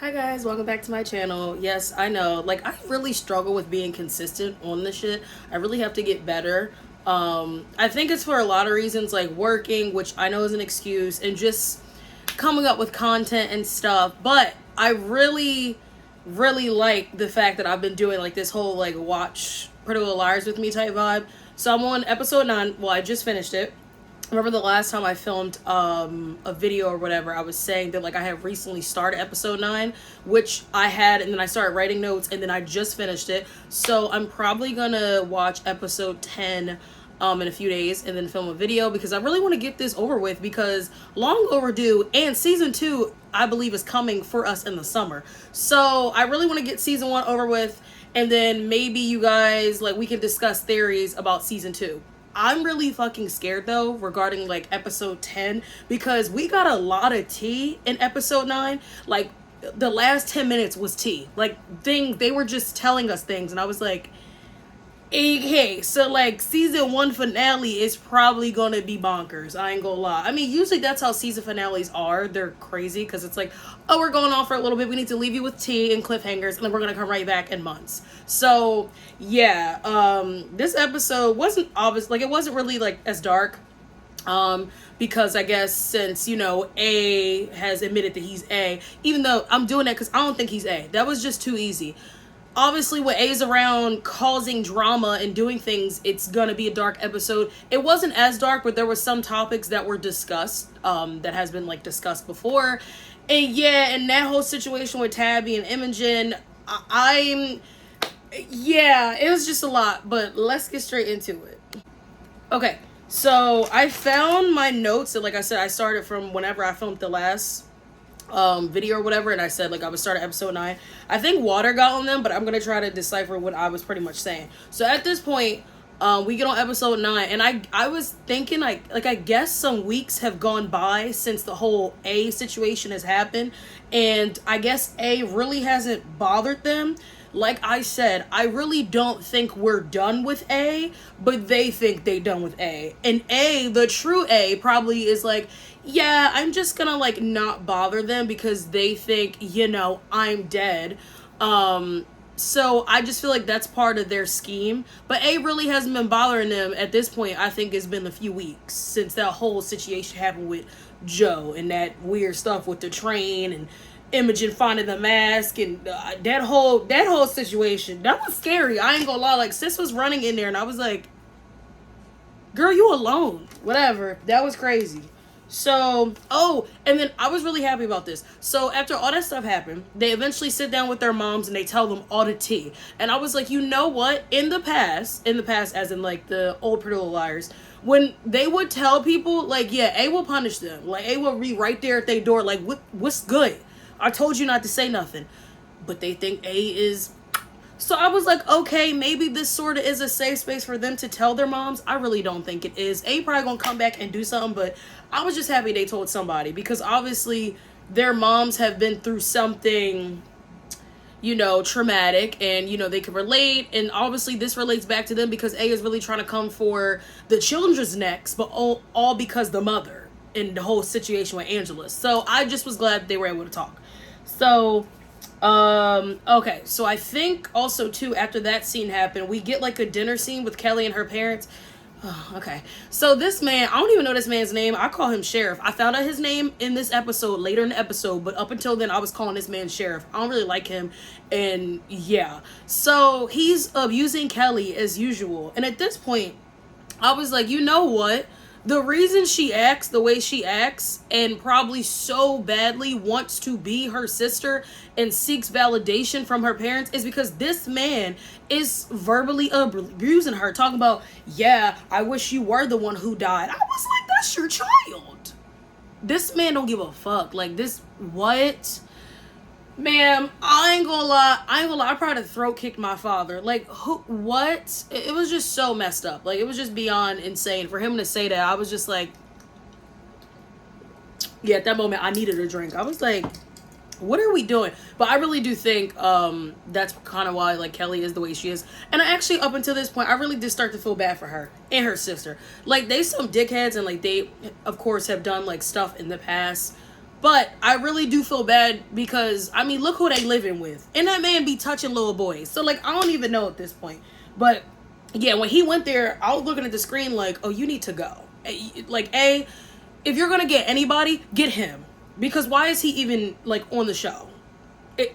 Hi guys, welcome back to my channel. Yes, I know, like I really struggle with being consistent on this shit. I really have to get better. I think it's for a lot of reasons, like working, which I know is an excuse, and just coming up with content and stuff. But I really like the fact that I've been doing like this whole like watch Pretty Little Liars with me type vibe. So I'm on episode 9. Well, I just finished it. Remember the last time I filmed a video or whatever, I was saying that like I have recently started episode 9, which I had, and then I started writing notes, and then I just finished it. So I'm probably gonna watch episode 10 in a few days and then film a video, because I really want to get this over with, because long overdue, and season 2 I believe is coming for us in the summer. So I really want to get season 1 over with, and then maybe you guys, like, we can discuss theories about season 2. I'm really fucking scared though regarding like episode 10, because we got a lot of tea in episode 9. Like the last 10 minutes was tea. Like they were just telling us things, and I was like, okay, so like season 1 finale is probably gonna be bonkers. I ain't gonna lie. I mean, usually that's how season finales are. They're crazy because it's like, oh, we're going on for a little bit. We need to leave you with tea and cliffhangers, and then we're gonna come right back in months. So yeah, this episode wasn't obvious. Like it wasn't really like as dark. Because I guess since, A has admitted that he's A, even though I'm doing that because I don't think he's A. That was just too easy. Obviously when A's around causing drama and doing things, it's gonna be a dark episode. It wasn't as dark, but there were some topics that were discussed, that has been like discussed before. And yeah, and that whole situation with Tabby and Imogen, yeah, it was just a lot, but let's get straight into it. Okay, so I found my notes, and like I said, I started from whenever I filmed the last video or whatever, and I said like I would start at episode 9. I think water got on them, but I'm gonna try to decipher what I was pretty much saying. So at this point, we get on episode 9, and I was thinking like I guess some weeks have gone by since the whole A situation has happened, and I guess A really hasn't bothered them. Like I said, I really don't think we're done with A, but they think they done with A. And A, the true A, probably is like, yeah, I'm just gonna like not bother them because they think, I'm dead. So I just feel like that's part of their scheme. But A really hasn't been bothering them at this point. I think it's been a few weeks since that whole situation happened with Joe and that weird stuff with the train and Imogen finding the mask, and that whole situation. That was scary. I ain't gonna lie. Like sis was running in there, and I was like, "Girl, you alone?" Whatever. That was crazy. So, and then I was really happy about this. So after all that stuff happened, they eventually sit down with their moms and they tell them all the tea. And I was like, you know what? In the past, as in like the old Pretty Little Liars, when they would tell people, like, yeah, A will punish them. Like, A will be right there at their door, like, what's good? I told you not to say nothing. But they think A is... So I was like, okay, maybe this sort of is a safe space for them to tell their moms. I really don't think it is. A probably gonna come back and do something, but I was just happy they told somebody, because obviously their moms have been through something, traumatic, and, they can relate. And obviously this relates back to them because A is really trying to come for the children's necks, but all because the mother and the whole situation with Angela. So I just was glad they were able to talk. So... okay, so I think also too, after that scene happened, we get like a dinner scene with Kelly and her parents. Oh, okay, so this man, I don't even know this man's name. I call him Sheriff. I found out his name in this episode, later in the episode, but up until then I was calling this man Sheriff. I don't really like him, and yeah, so he's abusing Kelly as usual. And at this point I was like, you know what? The reason she acts the way she acts, and probably so badly wants to be her sister and seeks validation from her parents, is because this man is verbally abusing her, talking about, yeah, I wish you were the one who died. I was like, that's your child. This man don't give a fuck. Like, this, what? Ma'am, I ain't gonna lie. I probably throat kicked my father. Like, who, what? It was just so messed up. Like, it was just beyond insane. For him to say that, I was just like, yeah, at that moment, I needed a drink. I was like, what are we doing? But I really do think that's kind of why, like, Kelly is the way she is. And I actually, up until this point, I really did start to feel bad for her and her sister. Like, they some dickheads, and, like, they, of course, have done, like, stuff in the past But I really do feel bad because, I mean, look who they living with. And that man be touching little boys. So, like, I don't even know at this point. But, yeah, when he went there, I was looking at the screen like, oh, you need to go. Like, if you're going to get anybody, get him. Because why is he even, like, on the show?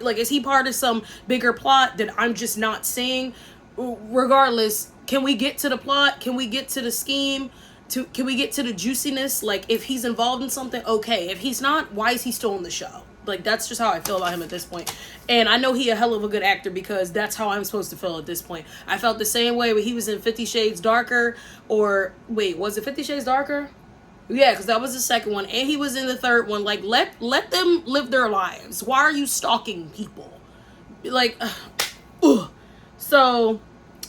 Like, is he part of some bigger plot that I'm just not seeing? Regardless, can we get to the plot? Can we get to the scheme? Can we get to the juiciness? Like, if he's involved in something, okay. If he's not, why is he still on the show? Like, that's just how I feel about him at this point. And I know he a hell of a good actor because that's how I'm supposed to feel at this point. I felt the same way when he was in 50 Shades Darker, or wait, was it 50 Shades Darker? Yeah, because that was the second one, and he was in the third one. Like, let them live their lives. Why are you stalking people? Like, ugh. So,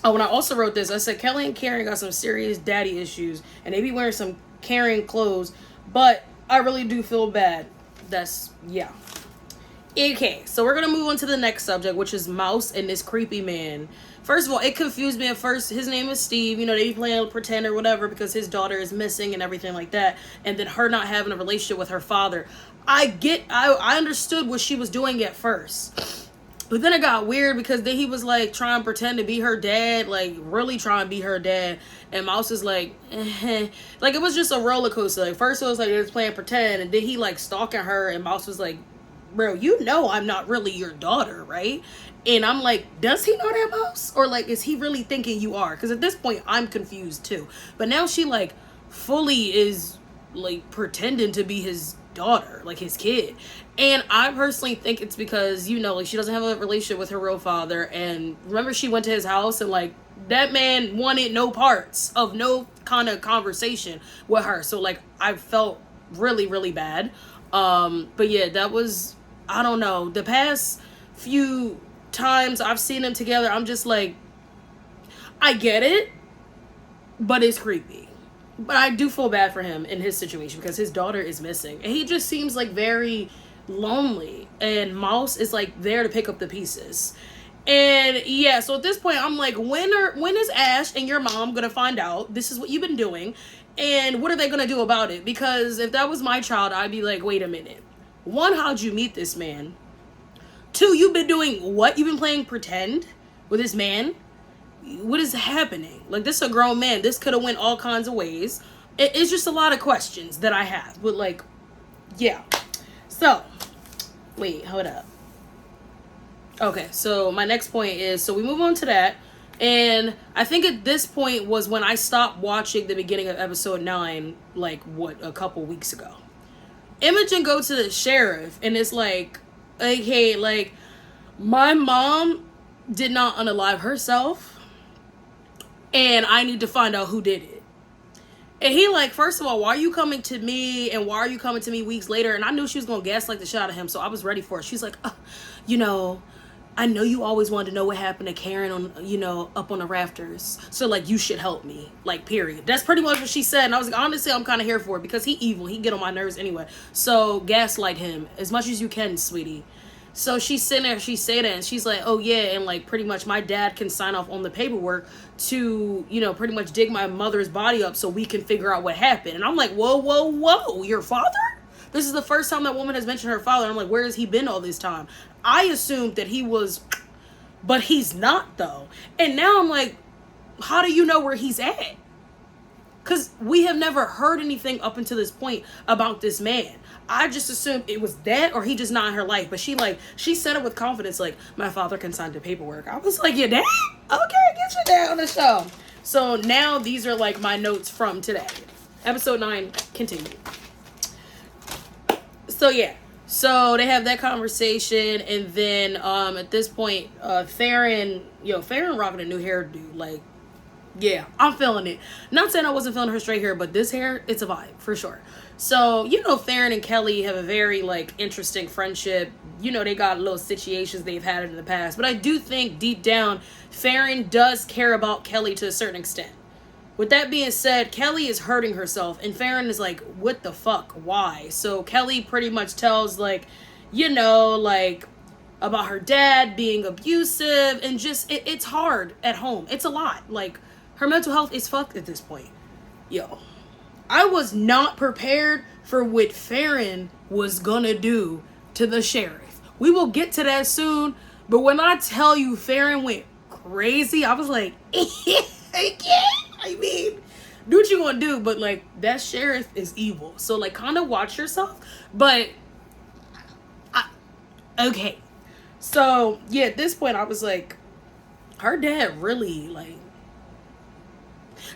oh, when I also wrote this, I said Kelly and Karen got some serious daddy issues, and they be wearing some Karen clothes, but I really do feel bad. That's, yeah. Okay, so we're gonna move on to the next subject, which is Mouse and this creepy man. First of all, it confused me at first. His name is Steve. You know, they be playing pretend or whatever because his daughter is missing and everything like that. And then her not having a relationship with her father. I understood what she was doing at first. But then it got weird because then he was like trying to pretend to be her dad, like really trying to be her dad. And Mouse is like, like it was just a roller coaster. Like first it was like they was playing pretend, and then he like stalking her, and Mouse was like, bro, you know I'm not really your daughter, right? And I'm like, does he know that, Mouse? Or like, is he really thinking you are? Because at this point, I'm confused too. But now she like fully is like pretending to be his daughter, like his kid. And I personally think it's because, you know, like she doesn't have a relationship with her real father. And remember she went to his house and like that man wanted no parts of no kind of conversation with her. So like I felt really, really bad. But yeah, that was, I don't know, the past few times I've seen them together, I'm just like, I get it, but it's creepy. But I do feel bad for him in his situation because his daughter is missing, and he just seems like very lonely, and Mouse is like there to pick up the pieces. And yeah, so at this point I'm like, when is Ash and your mom gonna find out this is what you've been doing, and what are they gonna do about it? Because if that was my child, I'd be like, wait a minute, one, how'd you meet this man? Two, you've been doing what? You've been playing pretend with this man? What is happening? Like, this is a grown man. This could have went all kinds of ways. It's just a lot of questions that I have. But, like, yeah. So, wait, hold up. Okay, so my next point is, so we move on to that. And I think at this point was when I stopped watching the beginning of episode 9, like, what, a couple weeks ago. Imogen go to the sheriff, and it's like, okay, like, my mom did not unalive herself, and I need to find out who did it. And he like, first of all, why are you coming to me, and why are you coming to me weeks later? And I knew she was gonna gaslight the shit out of him, so I was ready for it. She's like, you know, I know you always wanted to know what happened to Karen on, you know, up on the rafters. So, like, you should help me. Like, period. That's pretty much what she said. And I was like, honestly, I'm kind of here for it because he evil. He get on my nerves anyway. So, gaslight him as much as you can, sweetie. So, she's sitting there, she said that, and she's like, oh, yeah, and, like, pretty much my dad can sign off on the paperwork to, you know, pretty much dig my mother's body up so we can figure out what happened. And I'm like, whoa, whoa, whoa, your father? This is the first time that woman has mentioned her father. I'm like, where has he been all this time? I assumed that he was, but he's not, though. And now I'm like, how do you know where he's at? Because we have never heard anything up until this point about this man. I just assumed it was that, or he just not in her life. But she said it with confidence, like, my father can sign the paperwork. I was like, your dad? Okay, get your dad on the show. So now these are like my notes from today. Episode 9, continue. So yeah, so they have that conversation, and then at this point, Farron rocking a new hairdo. Like, yeah, I'm feeling it. Not saying I wasn't feeling her straight hair, but this hair, it's a vibe for sure. So, you know, Farron and Kelly have a very like interesting friendship. You know, they got little situations they've had in the past, but I do think deep down, Farron does care about Kelly to a certain extent. With that being said, Kelly is hurting herself, and Farron is like, what the fuck? Why? So Kelly pretty much tells, like, you know, like, about her dad being abusive, and just, it's hard at home. It's a lot. Like, her mental health is fucked at this point. Yo. I was not prepared for what Farron was gonna do to the sheriff. We will get to that soon, but when I tell you Farron went crazy, I was like, I mean, do what you gonna do, but like that sheriff is evil. So like kind of watch yourself. But okay. So yeah, at this point I was like, her dad really like,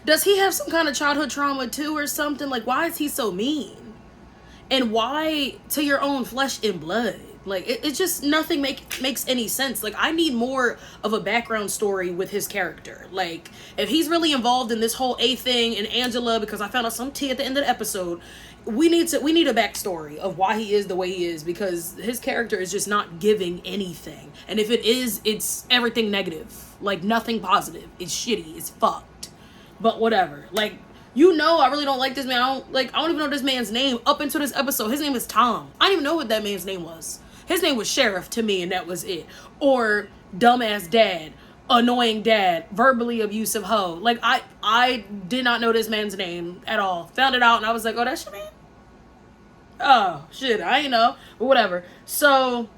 does he have some kind of childhood trauma too or something? Like, why is he so mean? And why to your own flesh and blood? Like, it just nothing makes any sense. Like, I need more of a background story with his character. Like, if he's really involved in this whole A thing and Angela, because I found out some tea at the end of the episode, we need a backstory of why he is the way he is, because his character is just not giving anything. And if it is, it's everything negative. Like, nothing positive. It's shitty. It's fucked. But whatever. Like, you know, I really don't like this man. I don't even know this man's name up until this episode. His name is Tom. I didn't even know what that man's name was. His name was Sheriff to me, and that was it. Or dumbass dad, annoying dad, verbally abusive hoe. Like, I did not know this man's name at all. Found it out, and I was like, oh, that's your name? Oh, shit, I ain't know. But whatever. So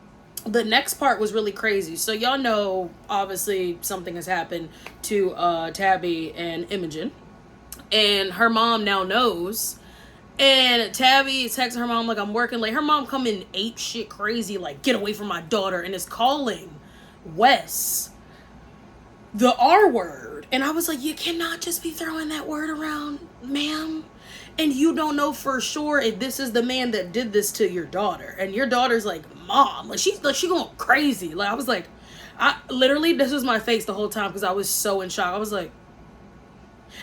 the next part was really crazy. So y'all know, obviously, something has happened to Tabby and Imogen. And her mom now knows. And Tabby is texting her mom like, I'm working late. Her mom come in ape shit crazy, like, get away from my daughter, and is calling Wes the R word. And I was like, you cannot just be throwing that word around, ma'am. And you don't know for sure if this is the man that did this to your daughter. And your daughter's like, mom, like she going crazy. Like, I was like, this was my face the whole time because I was so in shock. I was like,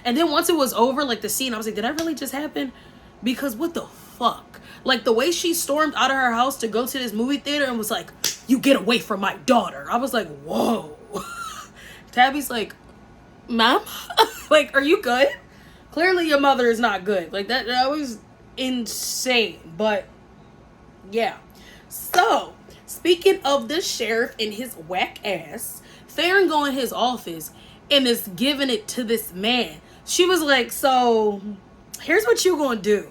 and then once it was over, like the scene, I was like, did that really just happen? Because what the fuck? Like, the way she stormed out of her house to go to this movie theater and was like, you get away from my daughter. I was like, whoa. Tabby's like, mom? Like, are you good? Clearly your mother is not good. Like, that was insane. But yeah. So, speaking of the sheriff and his whack ass, Farron go in his office and is giving it to this man. She was like, so here's what you're gonna do.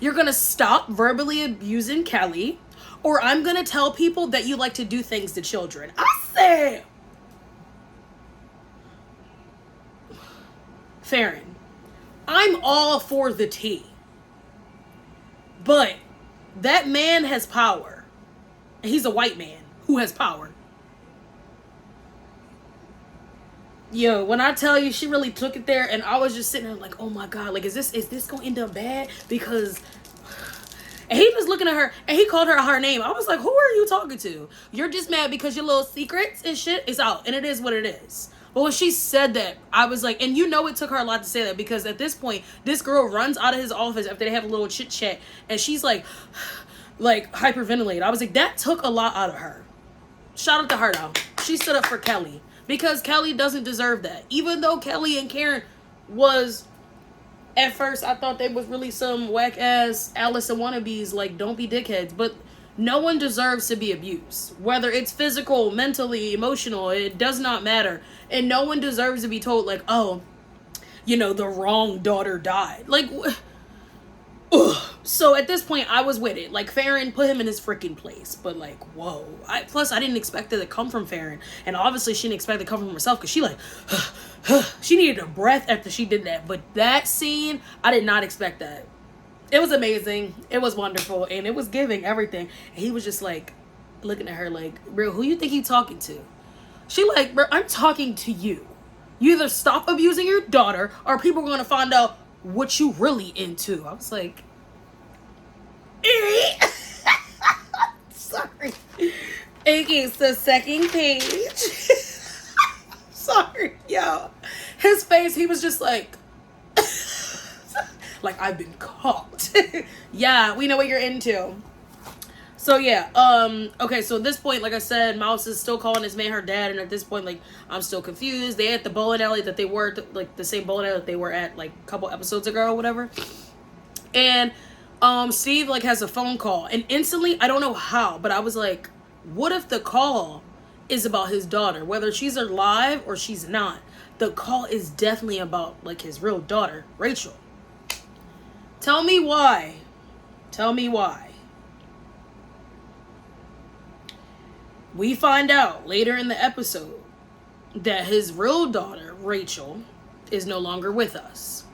You're gonna stop verbally abusing Kelly, or I'm gonna tell people that you like to do things to children. I said, Farron, I'm all for the tea, but that man has power. And he's a white man who has power. Yo, when I tell you, she really took it there, and I was just sitting there like, oh my god, like, is this gonna end up bad? Because, and he was looking at her, and he called her name. I was like, who are you talking to? You're just mad because your little secrets and shit is out, and it is what it is. But when she said that, I was like, and you know it took her a lot to say that, because at this point, this girl runs out of his office after they have a little chit chat, and she's like hyperventilating. I was like, that took a lot out of her. Shout out to her though. She stood up for Kelly. Because Kelly doesn't deserve that. Even though Kelly and Karen was, at first, I thought they was really some whack-ass Alice and wannabes, like, don't be dickheads. But no one deserves to be abused. Whether it's physical, mentally, emotional, it does not matter. And no one deserves to be told, like, oh, you know, the wrong daughter died. Like, ugh. So at this point, I was with it. Like, Farron put him in his freaking place. But like, whoa. Plus, I didn't expect it to come from Farron. And obviously, she didn't expect it to come from herself. Because she like, she needed a breath after she did that. But that scene, I did not expect that. It was amazing. It was wonderful. And it was giving everything. And he was just like, looking at her like, bro, who you think you talking to? She like, bro, I'm talking to you. You either stop abusing your daughter, or people are going to find out what you really into. I was like, sorry. Okay, so second page. Sorry, yo. His face, he was just like, like, I've been caught. Yeah, we know what you're into. So yeah, okay, so at this point, like I said, Mouse is still calling this man her dad, and at this point, like, I'm still confused. They at the bowling alley that they were, like, the same bowling alley that they were at, like, a couple episodes ago or whatever. And, Steve, like, has a phone call, and instantly, I don't know how, but I was like, what if the call is about his daughter? Whether she's alive or she's not, the call is definitely about, like, his real daughter, Rachel. Tell me why. Tell me why. We find out later in the episode that his real daughter, Rachel, is no longer with us.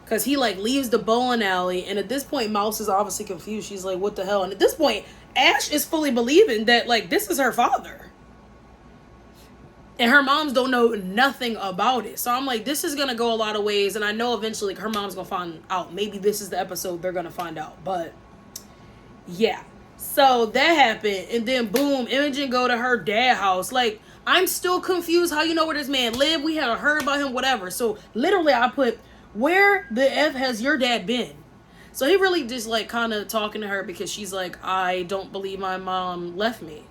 Because he, like, leaves the bowling alley, and at this point, Mouse is obviously confused. She's like, what the hell? And at this point, Ash is fully believing that, like, this is her father. And her moms don't know nothing about it. So I'm like, this is going to go a lot of ways, and I know eventually, like, her mom's going to find out. Maybe this is the episode they're going to find out. But, yeah. So that happened, and then, boom, Imogen go to her dad's house. Like, I'm still confused how you know where this man lived. We haven't heard about him, whatever. So, literally, I put... where the F has your dad been? So he really just like kind of talking to her because she's like, I don't believe my mom left me.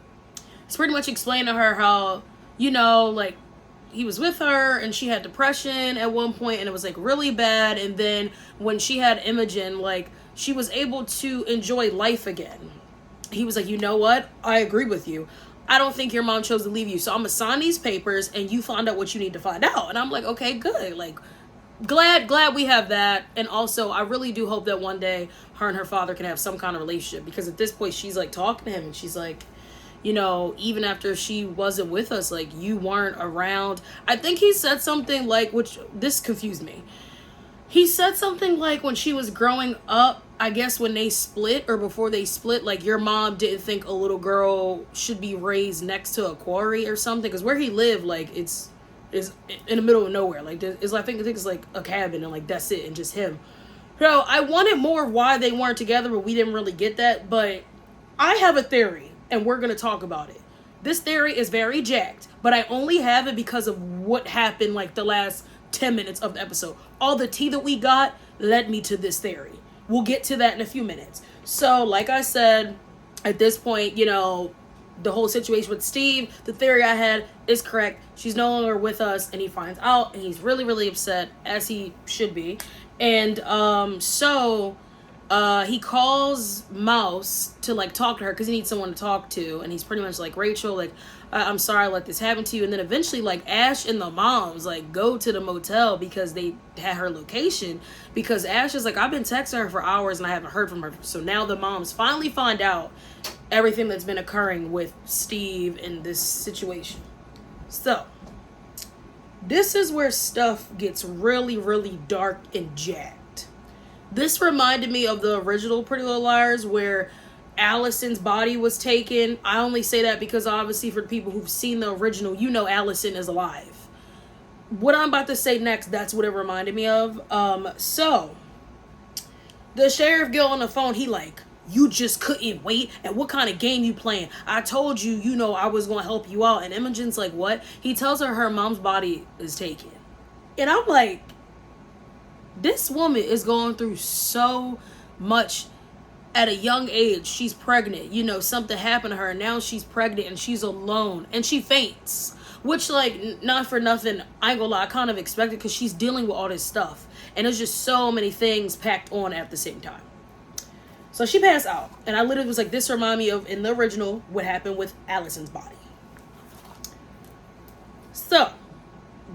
He's pretty much explaining to her how, you know, like he was with her and she had depression at one point and it was like really bad. And then when she had Imogen, like she was able to enjoy life again. He was like, you know what? I agree with you. I don't think your mom chose to leave you. So I'm gonna sign these papers and you find out what you need to find out. And I'm like, okay, good. Like, glad we have that. And also I really do hope that one day her and her father can have some kind of relationship, because at this point she's like talking to him and she's like, you know, even after she wasn't with us, like you weren't around. I think he said something like, which this confused me, he said something like when she was growing up, I guess when they split or before they split, like your mom didn't think a little girl should be raised next to a quarry or something, because where he lived, like is in the middle of nowhere. Like it's, I think it's like a cabin and like that's it, and just him. So I wanted more why they weren't together, but we didn't really get that. But I have a theory and we're gonna talk about it. This theory is very jacked, but I only have it because of what happened like the last 10 minutes of the episode. All the tea that we got led me to this theory. We'll get to that in a few minutes. So like I said, at this point, you know, the whole situation with Steve, the theory I had is correct. She's no longer with us, and he finds out, and he's really, really upset, as he should be. And so he calls Mouse to like talk to her because he needs someone to talk to, and he's pretty much like, Rachel, like, I'm sorry I let this happen to you. And then eventually, like, Ash and the moms like go to the motel because they had her location, because Ash is like, I've been texting her for hours and I haven't heard from her. So now the moms finally find out everything that's been occurring with Steve in this situation. So this is where stuff gets really, really dark and jacked. This reminded me of the original Pretty Little Liars, where Allison's body was taken. I only say that because obviously for the people who've seen the original, you know Allison is alive. What I'm about to say next, that's what it reminded me of. So the sheriff get on the phone, he like, you just couldn't wait, and what kind of game you playing? I told you, you know, I was gonna help you out. And Imogen's like, what? He tells her mom's body is taken. And I'm like, this woman is going through so much at a young age. She's pregnant, you know, something happened to her, and now she's pregnant and she's alone and she faints, which, like, not for nothing, I ain't gonna lie, I kind of expected, because she's dealing with all this stuff and there's just so many things packed on at the same time. So she passed out, and I literally was like, this remind me of, in the original, what happened with Allison's body. So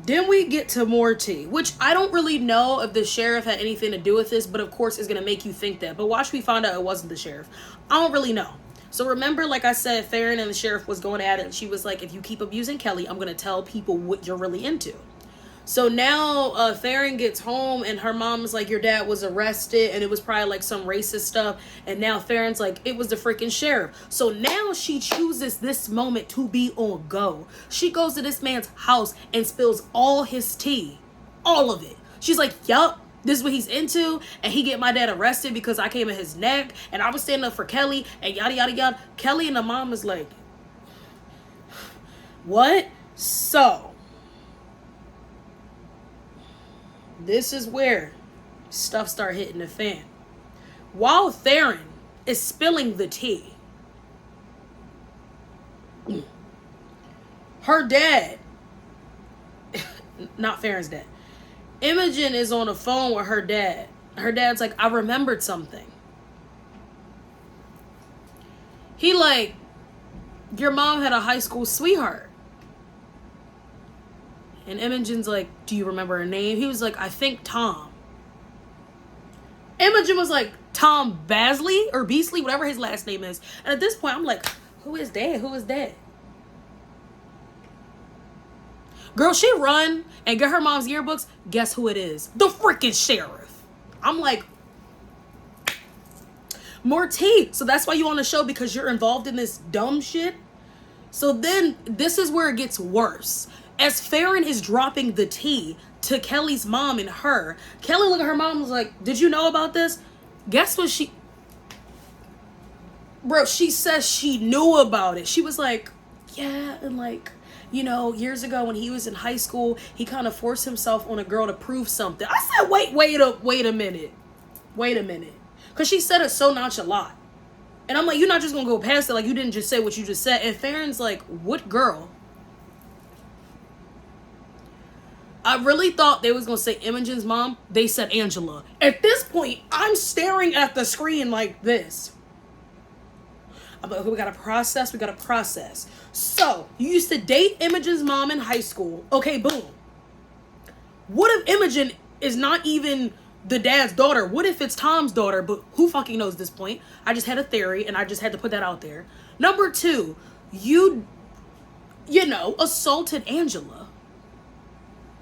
then we get to more tea, which I don't really know if the sheriff had anything to do with this, but of course it's going to make you think that. But watch me find out it wasn't the sheriff. I don't really know. So remember, like I said, Farron and the sheriff was going at it, and she was like, if you keep abusing Kelly, I'm going to tell people what you're really into. So now Farron gets home, and her mom is like, your dad was arrested, and it was probably like some racist stuff. And now Farron's like, it was the freaking sheriff. So now she chooses this moment to be on go. She goes to this man's house and spills all his tea. All of it. She's like, yup, this is what he's into, and he get my dad arrested because I came in his neck, and I was standing up for Kelly, and yada, yada, yada. Kelly and the mom is like, what? So this is where stuff start hitting the fan. While Theron is spilling the tea, her dad, not Theron's dad, Imogen is on the phone with her dad. Her dad's like, I remembered something. He like, your mom had a high school sweetheart. And Imogen's like, do you remember her name? He was like, I think Tom. Imogen was like, Tom Basley or Beasley, whatever his last name is. And at this point, I'm like, who is that? Who is that? Girl, she run and get her mom's yearbooks. Guess who it is? The freaking sheriff. I'm like, more tea. So that's why you on the show, because you're involved in this dumb shit. So then this is where it gets worse. As Farron is dropping the tea to Kelly's mom and her, Kelly look at her mom and was like, did you know about this? Guess what she... Bro, she says she knew about it. She was like, yeah, and like, you know, years ago when he was in high school, he kind of forced himself on a girl to prove something. I said, wait a minute. Wait a minute. Because she said it so nonchalant. And I'm like, you're not just going to go past it like you didn't just say what you just said. And Farron's like, what girl? I really thought they was going to say Imogen's mom. They said Angela. At this point, I'm staring at the screen like this. I'm like, okay, we got to process. So, you used to date Imogen's mom in high school. Okay, boom. What if Imogen is not even the dad's daughter? What if it's Tom's daughter? But who fucking knows at this point? I just had a theory, and I just had to put that out there. Number 2, you know, assaulted Angela.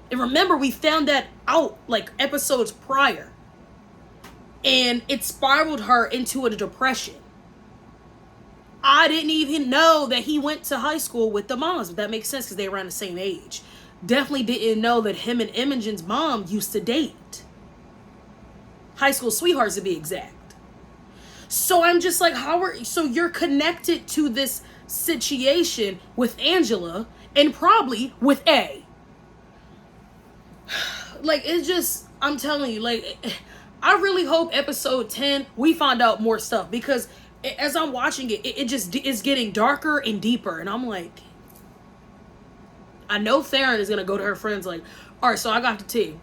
And remember, we found that out like episodes prior. And it spiraled her into a depression. I didn't even know that he went to high school with the moms. But that makes sense because they were around the same age. Definitely didn't know that him and Imogen's mom used to date. High school sweethearts to be exact. So I'm just like, so you're connected to this situation with Angela and probably with A. Like, it's just, I'm telling you, like, I really hope episode 10, we find out more stuff. Because as I'm watching it, it just is getting darker and deeper. And I'm like, I know Farron is going to go to her friends like, all right, so I got the tea.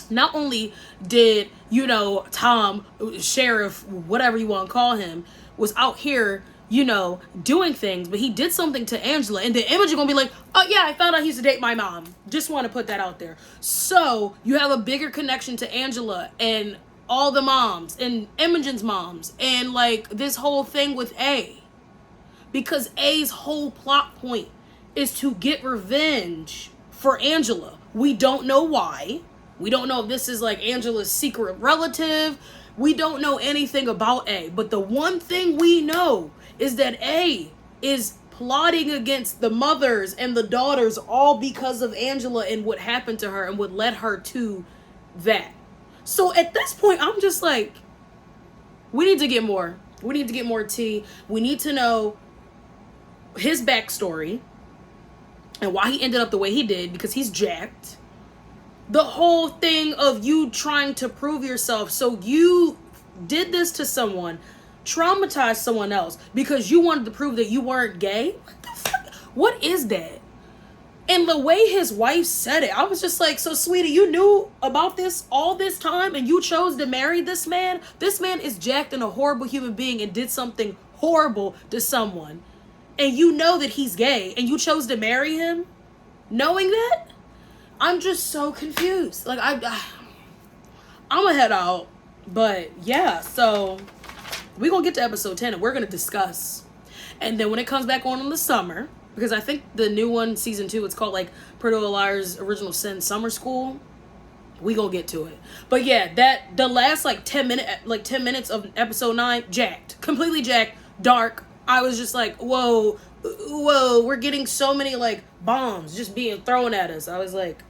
Not only did, you know, Tom, sheriff, whatever you want to call him, was out here, you know, doing things, but he did something to Angela. And then Imogen gonna be like, oh yeah, I found out he used to date my mom. Just want to put that out there. So you have a bigger connection to Angela and all the moms and Imogen's moms and like this whole thing with A. Because A's whole plot point is to get revenge for Angela. We don't know why. We don't know if this is like Angela's secret relative. We don't know anything about A. But the one thing we know is that A is plotting against the mothers and the daughters all because of Angela and what happened to her and what led her to that. So at this point, I'm just like, we need to get more. We need to get more tea. We need to know his backstory and why he ended up the way he did, because he's jacked. The whole thing of you trying to prove yourself. So you did this to someone, traumatized someone else because you wanted to prove that you weren't gay. What the fuck? What is that? And the way his wife said it, I was just like, so sweetie, you knew about this all this time and you chose to marry this man? This man is jacked and a horrible human being and did something horrible to someone. And you know that he's gay and you chose to marry him knowing that? I'm just so confused. Like, I'm gonna head out. But yeah, so we're gonna get to episode 10 and we're gonna discuss. And then when it comes back on in the summer, because I think the new one, season 2, it's called like Pretty Little Liars Original Sin Summer School. We gonna get to it. But yeah, that the last like 10 minutes of episode 9, jacked. Completely jacked, dark. I was just like, whoa, we're getting so many like bombs just being thrown at us. I was like,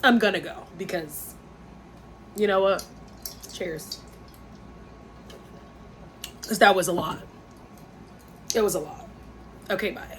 I'm gonna go because you know what? Cheers. Because that was a lot. It was a lot. Okay, bye.